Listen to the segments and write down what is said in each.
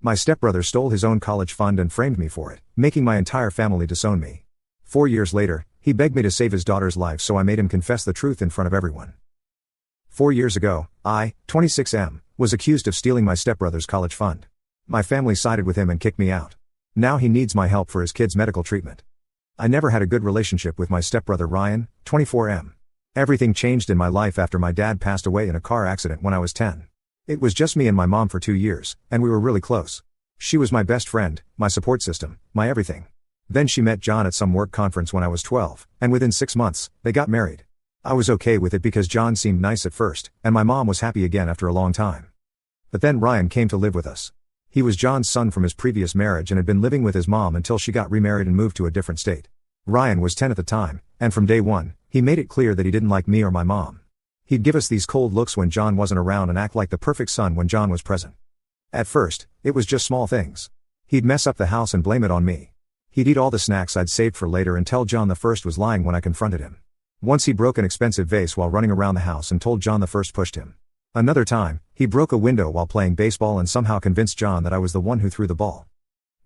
My stepbrother stole his own college fund and framed me for it, making my entire family disown me. 4 years later, he begged me to save his daughter's life, so I made him confess the truth in front of everyone. 4 years ago, I, 26M, was accused of stealing my stepbrother's college fund. My family sided with him and kicked me out. Now he needs my help for his kid's medical treatment. I never had a good relationship with my stepbrother Ryan, 24M. Everything changed in my life after my dad passed away in a car accident when I was 10. It was just me and my mom for 2 years, and we were really close. She was my best friend, my support system, my everything. Then she met John at some work conference when I was 12, and within 6 months, they got married. I was okay with it because John seemed nice at first, and my mom was happy again after a long time. But then Ryan came to live with us. He was John's son from his previous marriage and had been living with his mom until she got remarried and moved to a different state. Ryan was 10 at the time, and from day one, he made it clear that he didn't like me or my mom. He'd give us these cold looks when John wasn't around and act like the perfect son when John was present. At first, it was just small things. He'd mess up the house and blame it on me. He'd eat all the snacks I'd saved for later and tell John the first was lying when I confronted him. Once he broke an expensive vase while running around the house and told John the first pushed him. Another time, he broke a window while playing baseball and somehow convinced John that I was the one who threw the ball.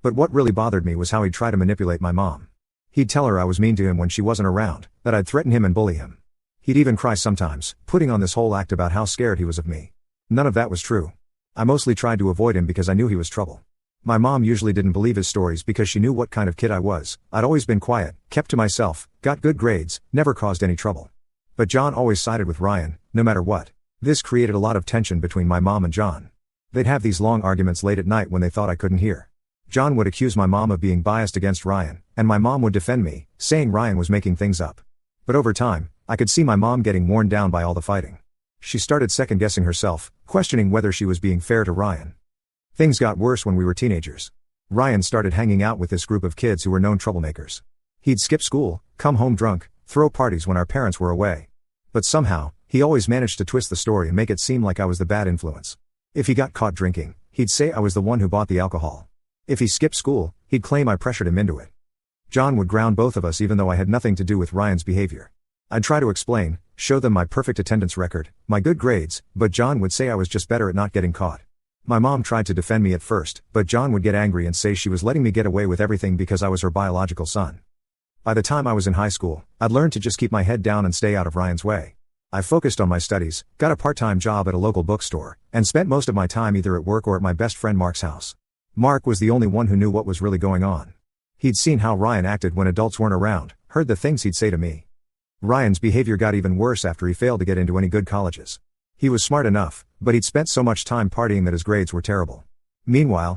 But what really bothered me was how he'd try to manipulate my mom. He'd tell her I was mean to him when she wasn't around, that I'd threaten him and bully him. He'd even cry sometimes, putting on this whole act about how scared he was of me. None of that was true. I mostly tried to avoid him because I knew he was trouble. My mom usually didn't believe his stories because she knew what kind of kid I was. I'd always been quiet, kept to myself, got good grades, never caused any trouble. But John always sided with Ryan, no matter what. This created a lot of tension between my mom and John. They'd have these long arguments late at night when they thought I couldn't hear. John would accuse my mom of being biased against Ryan, and my mom would defend me, saying Ryan was making things up. But over time, I could see my mom getting worn down by all the fighting. She started second-guessing herself, questioning whether she was being fair to Ryan. Things got worse when we were teenagers. Ryan started hanging out with this group of kids who were known troublemakers. He'd skip school, come home drunk, throw parties when our parents were away. But somehow, he always managed to twist the story and make it seem like I was the bad influence. If he got caught drinking, he'd say I was the one who bought the alcohol. If he skipped school, he'd claim I pressured him into it. John would ground both of us even though I had nothing to do with Ryan's behavior. I'd try to explain, show them my perfect attendance record, my good grades, but John would say I was just better at not getting caught. My mom tried to defend me at first, but John would get angry and say she was letting me get away with everything because I was her biological son. By the time I was in high school, I'd learned to just keep my head down and stay out of Ryan's way. I focused on my studies, got a part-time job at a local bookstore, and spent most of my time either at work or at my best friend Mark's house. Mark was the only one who knew what was really going on. He'd seen how Ryan acted when adults weren't around, heard the things he'd say to me. Ryan's behavior got even worse after he failed to get into any good colleges. He was smart enough, but he'd spent so much time partying that his grades were terrible. Meanwhile,